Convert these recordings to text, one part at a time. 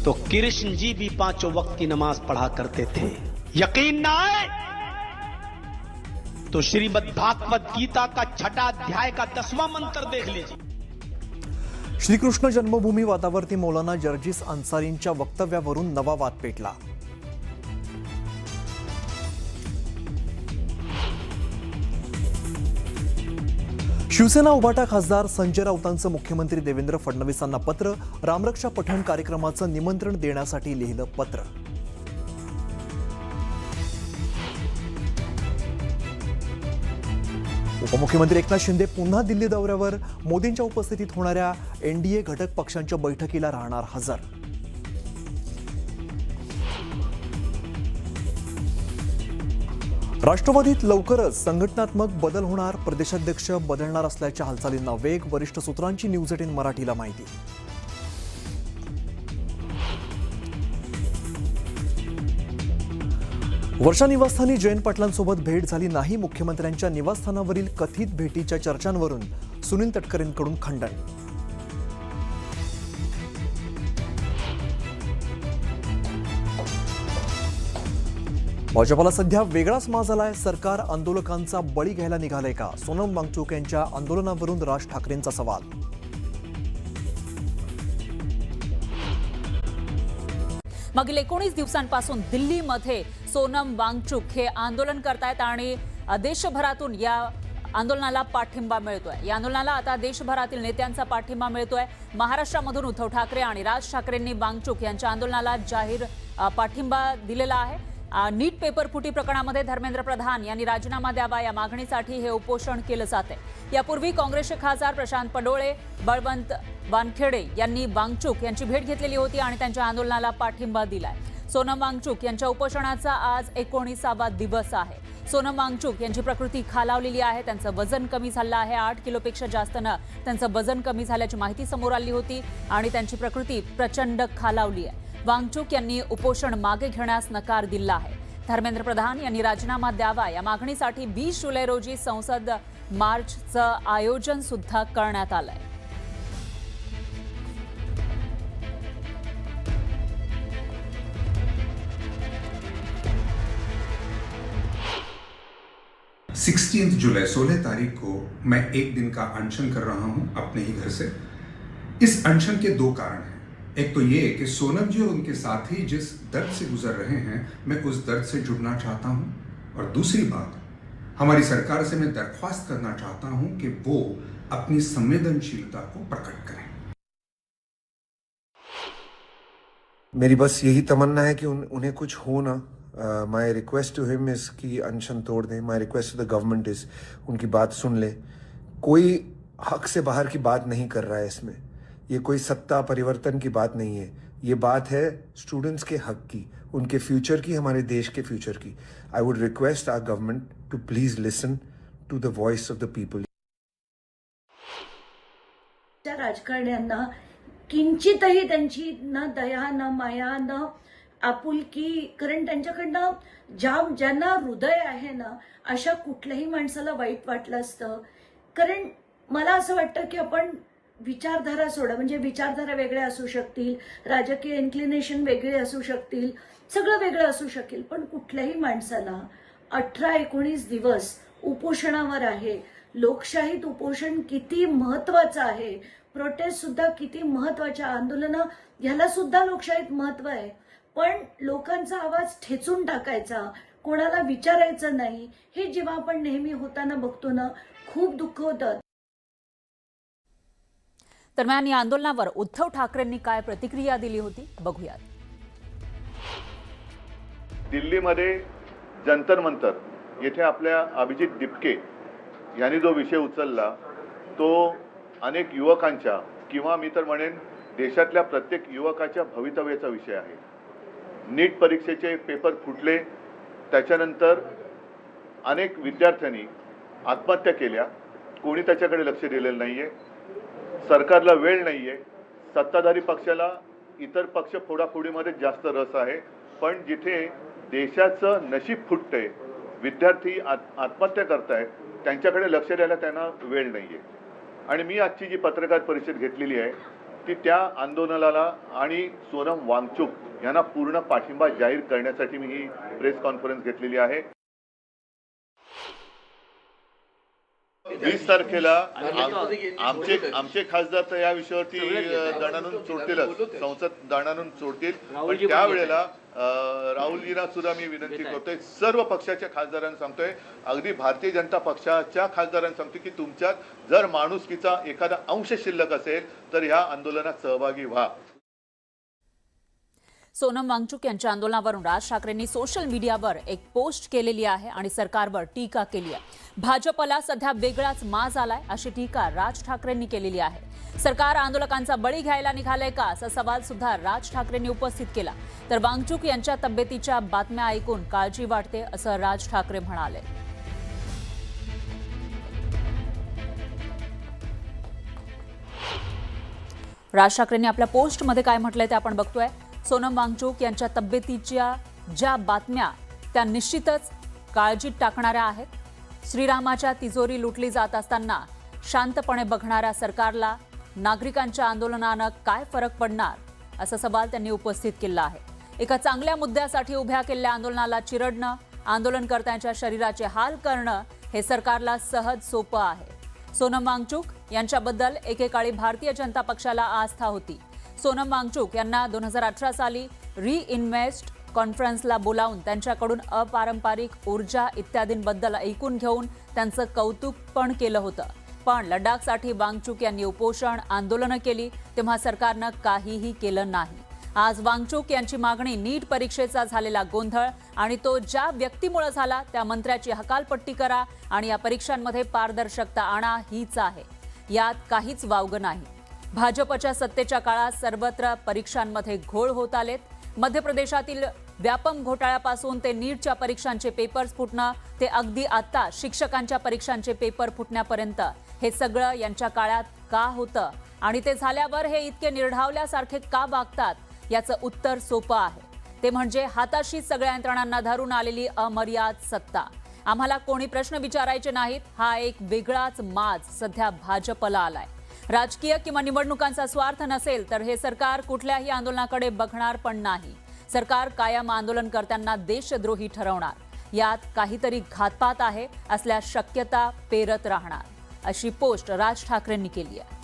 तो कृष्ण जी भी 5 वक्त की नमाज पढ़ा करते थे। यकीन ना आए तो श्रीमद् भागवत गीता का 6ठा अध्याय का 10वां मंत्र देख लीजिए। श्रीकृष्ण जन्मभूमी वादावरती मौलाना जर्जिस अन्सारींच्या वक्तव्यावरून नवा वाद पेटला। शिवसेना उभाटा खासदार संजय राऊतांचं मुख्यमंत्री देवेंद्र फडणवीसांना पत्र। रामरक्षा पठण कार्यक्रमाचं निमंत्रण देण्यासाठी लिहिलं पत्र। उपमुख्यमंत्री एकनाथ शिंदे पुन्हा दिल्ली दौऱ्यावर। मोदींच्या उपस्थितीत होणाऱ्या एनडीए घटक पक्षांच्या बैठकीला राहणार हजर। राष्ट्रवादीत लवकरच संघटनात्मक बदल होणार। प्रदेशाध्यक्ष बदलणार असल्याच्या हालचालींना वेग। वरिष्ठ सूत्रांची न्यूज 18 मराठीला माहिती। वर्षा निवासस्थानी जयंत पाटलांसोबत भेट झाली नाही। मुख्यमंत्र्यांच्या निवासस्थानावरील कथित भेटीच्या चर्चांवरून सुनील तटकरेंकडून खंडन। भाजपला सध्या वेगळाच माज आलाय। सरकार आंदोलकांचा बळी घ्यायला निघालंय का? सोनम वांगचुक यांच्या आंदोलनावरून राज ठाकरेंचा सवाल। मागील 19 दिवसांपासून दिल्लीमध्ये सोनम वांगचुक हे आंदोलन करतायत आणि देशभरातून या आंदोलनाला पाठिंबा मिळतोय। या आंदोलनाला आता देशभरातील नेत्यांचा पाठिंबा मिळतोय। महाराष्ट्रामधून उद्धव ठाकरे आणि राज ठाकरेंनी वांगचुक यांच्या आंदोलनाला जाहीर पाठिंबा दिलेला आहे। नीट पेपर फुटी प्रकरणामध्ये धर्मेंद्र प्रधान यांनी राजीनामा द्यावा या मागणीसाठी हे उपोषण केलं जाते। यापूर्वी काँग्रेसचे खासदार प्रशांत पडोळे, बळवंत वानखेडे यांनी वांगचुक यांची भेट घेतलेली होती आणि त्यांच्या आंदोलनाला पाठिंबा दिलाय। सोनम वांगचुक यांच्या उपोषणाचा आज 19वा दिवस आहे। सोनम वांगचुक यांची प्रकृती खालावलेली आहे। त्यांचं वजन कमी झालं आहे। 8 किलोपेक्षा जास्तनं त्यांचं वजन कमी झाल्याची माहिती समोर आली होती आणि त्यांची प्रकृती प्रचंड खालावली आहे। वांगचुक यांनी उपोषण मागे घेण्यास नकार दिला आहे। धर्मेंद्र प्रधान यांनी राजीनामा द्यावा या मागणीसाठी 20 जुलै रोजी संसद मार्चचं आयोजन सुद्धा करण्यात आलंय। जुलाई 16 तारीख को मैं एक दिन का अनशन कर रहा हूं अपने ही घर से। इस अनशन के 2 कारण हैं। एक तो ये कि सोनम जी और उनके साथी जिस दर्द से गुजर रहे हैं, मैं उस दर्द से जुड़ना चाहता हूं। और दूसरी बात, हमारी सरकार से मैं दरख्वास्त करना चाहता हूं कि वो अपनी संवेदनशीलता को प्रकट करें। मेरी बस यही तमन्ना है कि उन्हें कुछ हो ना। माई रिक्वेस्ट टू हिम इज कि अनशन तोड़ दें। My request to the government is उनकी बात सुन ले। कोई हक से बाहर की बात नहीं कर रहा है इसमें। ये कोई सत्ता परिवर्तन की बात नहीं है। ये बात है स्टूडेंट्स के हक की, उनके फ्यूचर की, हमारे देश के फ्यूचर की। I would request our government to please listen to the voice of the people. त्या राजकारण्यांना किंचितही त्यांची न दया न माया न आपुलकी, कारण त्यांच्याकडनं ज्यांना हृदय आहे ना, अशा कुठल्याही माणसाला वाईट वाटलं असतं। कारण मला असं वाटतं की आपण विचारधारा सोडा, म्हणजे विचारधारा वेगळ्या असू शकतील, राजकीय इन्क्लिनेशन वेगळे असू शकतील, सगळं वेगळं असू शकेल, पण कुठल्याही माणसाला 18-19 दिवस उपोषणावर आहे। लोकशाहीत उपोषण किती महत्वाचं आहे, प्रोटेस्ट सुद्धा किती महत्वाच्या, आंदोलनं ह्याला सुद्धा लोकशाहीत महत्व आहे। पण लोकांचा आवाज ठेचून टाकायचा, कोणाला विचारायचं नाही, हे जेव्हा आपण नेहमी होताना बघतो ना, खूप दुःख होतं। दरम्यान या आंदोलनावर उद्धव ठाकरेंनी काय प्रतिक्रिया दिली होती बघूयात। दिल्लीमध्ये जंतर मंतर येथे आपल्या अभिजित दिपके यांनी जो विषय उचलला तो अनेक युवकांच्या किंवा मी तर म्हणेन देशातल्या प्रत्येक युवकाच्या भवितव्याचा विषय आहे। नीट परीक्षेचे पेपर फुटले, त्याच्यानंतर अनेक विद्यार्थ्यांनी आत्महत्या केल्या, कोणी त्याच्याकडे लक्ष दिलेलं नाहीये। सरकारला वेळ नाहीये, सत्ताधारी पक्षाला इतर पक्ष फोडाफोडीमध्ये जास्त रस आहे, पण जिथे देशाचं नशीब फुटतंय, विद्यार्थी आत्महत्या करतायत, त्यांच्याकडे लक्ष द्यायला त्यांना वेळ नाहीये। आणि मी आजची जी पत्रकार परिषद घेतलेली आहे की त्या आंदोलनाला आणि सोनम वांगचुक यांना पूर्ण पाठिंबा जाहीर करण्यासाठी मी ही प्रेस कॉन्फरन्स घेतलेली आहे. 20 तारखेला आमचे खासदार तर या विषयावरती दणानून सोडतीलच, संसद दणानून सोडतील. पण त्यावेळेला राहुलजींना सुद्धा मी विनंती करतोय, सर्व पक्षाच्या खासदारांना सांगतोय, अगदी भारतीय जनता पक्षाच्या खासदारांना सांगतोय की तुमच्यात जर माणुसकीचा एखादा अंश शिल्लक असेल तर ह्या आंदोलनात सहभागी व्हा. सोनम वांगचुक यांच्या आंदोलनावरून राज ठाकरेंनी सोशल मीडियावर एक पोस्ट केलेली आहे आणि सरकारवर टीका केली आहे. भाजपला सध्या वेगळाच माज आलाय अशी टीका राज ठाकरेंनी केलेली आहे. सरकार आंदोलकांचा बळी घ्यायला निघालंय का असा सवाल सुद्धा राज ठाकरेंनी उपस्थित केला. तर वांगचुक यांच्या तब्येतीच्या बातम्या ऐकून काळजी वाटते असं राज ठाकरे म्हणाले. राज ठाकरेंनी आपल्या पोस्टमध्ये काय म्हटलंय ते आपण बघतोय. सोनम वांगचुक यांच्या तब्येतीच्या ज्या बातम्या त्या निश्चितच काळजीत टाकणाऱ्या आहेत. श्रीरामाच्या तिजोरी लुटली जात असताना शांतपणे बघणाऱ्या सरकारला नागरिकांच्या आंदोलनानं काय फरक पडणार असा सवाल त्यांनी उपस्थित केला आहे. एका चांगल्या मुद्द्यासाठी उभ्या केलेल्या आंदोलनाला चिरडणं, आंदोलनकर्त्यांच्या शरीराचे हाल करणं हे सरकारला सहज सोपं आहे. सोनम वांगचुक यांच्याबद्दल एकेकाळी भारतीय जनता पक्षाला आस्था होती. सोनम वांगचुक यांना 2018 साली रिइन्व्हेस्ट कॉन्फरन्सला बोलावून त्यांच्याकडून अपारंपरिक ऊर्जा इत्यादींबद्दल ऐकून घेऊन त्यांचं कौतुक पण केलं होतं. पण लडाखसाठी वांगचुक यांनी उपोषण आंदोलनं केली तेव्हा सरकारनं काहीही केलं नाही. आज वांगचुक यांची मागणी नीट परीक्षेचा झालेला गोंधळ आणि तो ज्या व्यक्तीमुळे झाला त्या मंत्र्याची हकालपट्टी करा आणि या परीक्षांमध्ये पारदर्शकता आणा हीच आहे. यात काहीच वावगं नाही. भाजपच्या सत्तेच्या काळात सर्वत्र परीक्षांमध्ये घोळ होत आलेत. मध्य प्रदेशातील व्यापम घोटाळ्यापासून ते नीटच्या परीक्षांचे पेपर्स फुटणं ते अगदी आता शिक्षकांच्या परीक्षांचे पेपर फुटण्यापर्यंत हे सगळं यांच्या काळात का होतं आणि ते झाल्यावर हे इतके निर्ढावल्यासारखे का वागतात याचं उत्तर सोपं आहे. ते म्हणजे हाताशी सगळ्या यंत्रणांना धरून आलेली अमर्याद सत्ता. आम्हाला कोणी प्रश्न विचारायचे नाहीत हा एक वेगळाच माज सध्या भाजपला आलाय. राजकीय किंवा निवडणुकांचा स्वार्थ नसेल तर हे सरकार कुठल्याही आंदोलनाकडे बघणार पण नाही. सरकार कायम आंदोलनकर्त्यांना देशद्रोही ठरवणार. यात काहीतरी घातपात आहे असल्या शक्यता पेरत राहणार अशी पोस्ट राज ठाकरेंनी केली आहे.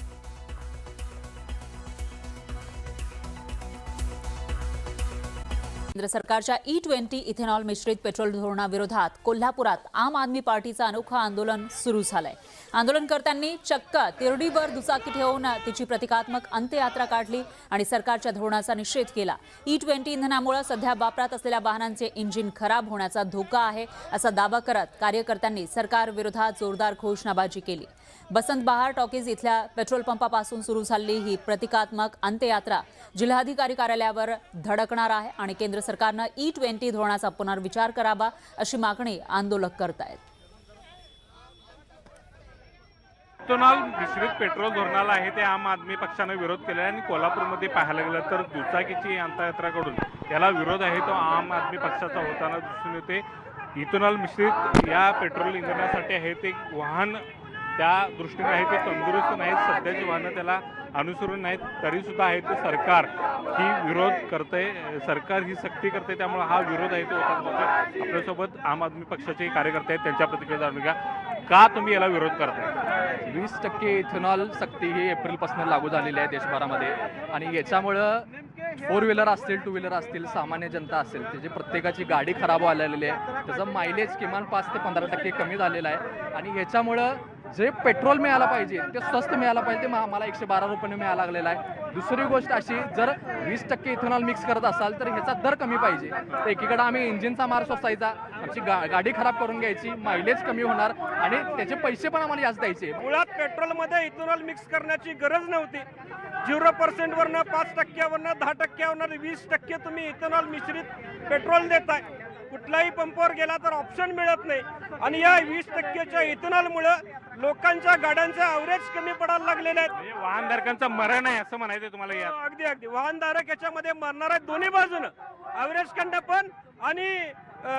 केंद्र सरकारच्या E20 इथेनॉल मिश्रित पेट्रोल धोरणाविरोधात कोल्हापुरात आम आदमी पार्टीचं अनोखं आंदोलन सुरू झालंय. आंदोलनकर्त्यांनी चक्क तिरडीवर दुचाकी ठेवून तिची प्रतिकात्मक अंत्ययात्रा काढली आणि सरकारच्या धोरणाचा निषेध केला. E20 इंधनामुळे सध्या वापरात असलेल्या वाहनांचे इंजिन खराब होण्याचा धोका आहे असा दावा करत कार्यकर्त्यांनी सरकार विरोधात जोरदार घोषणाबाजी केली. बसंत बहार टॉकीज इथल्या पेट्रोल पंपापासून सुरू झालेली ही प्रतिकात्मक अंत्ययात्रा जिल्हाधिकारी कार्यालयावर धडकणार आहे आणि केंद्र सरकारनं E20 धोरणाचा पुनर्विचार करावा अशी मागणी आंदोलक करतायत. इथेनॉल मिश्रित पेट्रोल धोरणाला आहे ते आम आदमी पक्षाने विरोध केला आणि कोल्हापूरमध्ये पाहायला गेलं तर दुचाकीची अंत्ययात्राकडून त्याला विरोध आहे तो आम आदमी पक्षाचा होताना दिसून येते. इथेनॉल मिश्रित या पेट्रोल इंधनासाठी आहे ते वाहन त्या दृष्टीने आहे ते तंदुरुस्त नाहीत. सध्याची वाहनं त्याला अनुसरून नाहीत तरी सुद्धा आहे ते सरकार ही विरोध करते, सरकार ही सक्ती करते. त्यामुळे हा विरोध आहे तो होता. आपल्यासोबत आम आदमी पक्षाचे कार्यकर्ते आहेत, त्यांच्या प्रतिक्रिया जाणून घ्या. का तुम्ही याला विरोध करताय? 20% इथेनॉल सक्ती ही एप्रिलपासून लागू झालेली आहे देशभरामध्ये आणि याच्यामुळं 4 व्हीलर असतील, 2 व्हीलर असतील, सामान्य जनता असेल त्याची प्रत्येकाची गाडी खराब व्हायला आहे. त्याचं मायलेज किमान 5 ते 15% कमी झालेलं आहे आणि ह्याच्यामुळं जे पेट्रोल मिळायला पाहिजे ते स्वस्त मिळायला पाहिजे ते आम्हाला 112 रुपयाने मिळायला लागलेला आहे. दुसरी गोष्ट अशी, जर 20% इथेनॉल मिक्स करत असाल तर ह्याचा दर कमी पाहिजे. तर एकीकडे आम्ही इंजिनचा मार सोसायचा, आमची गाडी खराब करून घ्यायची, मायलेज कमी होणार आणि त्याचे पैसे पण आम्हाला जास्त द्यायचे. मुळात पेट्रोलमध्ये इथेनॉल मिक्स करण्याची गरज नव्हती. 0% वरनं 5% वरनं 10% वरनं 20% तुम्ही इथेनॉल मिश्रित पेट्रोल देताय. कुठलाही पंपावर गेला तर ऑप्शन मिळत नाही आणि या 20%च्या इथेनॉलमुळे लोकांच्या गाड्यांचे ॲव्हरेज कमी पडायला लागलेले आहेत. वाहनधारकांचं मरण आहे असं म्हणायचं तुम्हाला? अगदी अगदी वाहनधारक याच्यामध्ये मरणार आहेत दोन्ही बाजूनं, ॲव्हरेज कडनं पण आणि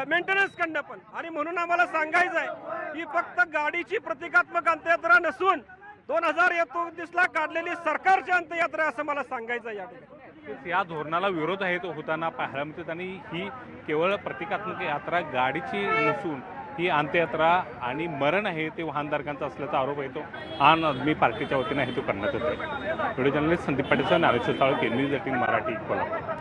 मेंटेनन्स कडनं पण. आणि म्हणून आम्हाला सांगायचं आहे की फक्त गाडीची प्रतिकात्मक अंत्ययात्रा नसून 2029ला काढलेली सरकारची अंत्ययात्रा आहे असं मला सांगायचं आहे या ठिकाणी. या धोरणाला विरोध आहे तो होताना पाहायला मिळतात आणि ही केवळ प्रतिकात्मक यात्रा गाडीची नसून ही अंत्ययात्रा आणि मरण आहे ते वाहनधारकांचा असल्याचा आरोप आहे तो आम आदमी पार्टीच्या वतीने आहे तो करण्यात येतो. Video journalist Sandeep Patil, Dnyaneshwar Salunkhe, news 18 Marathi, Kolhapur.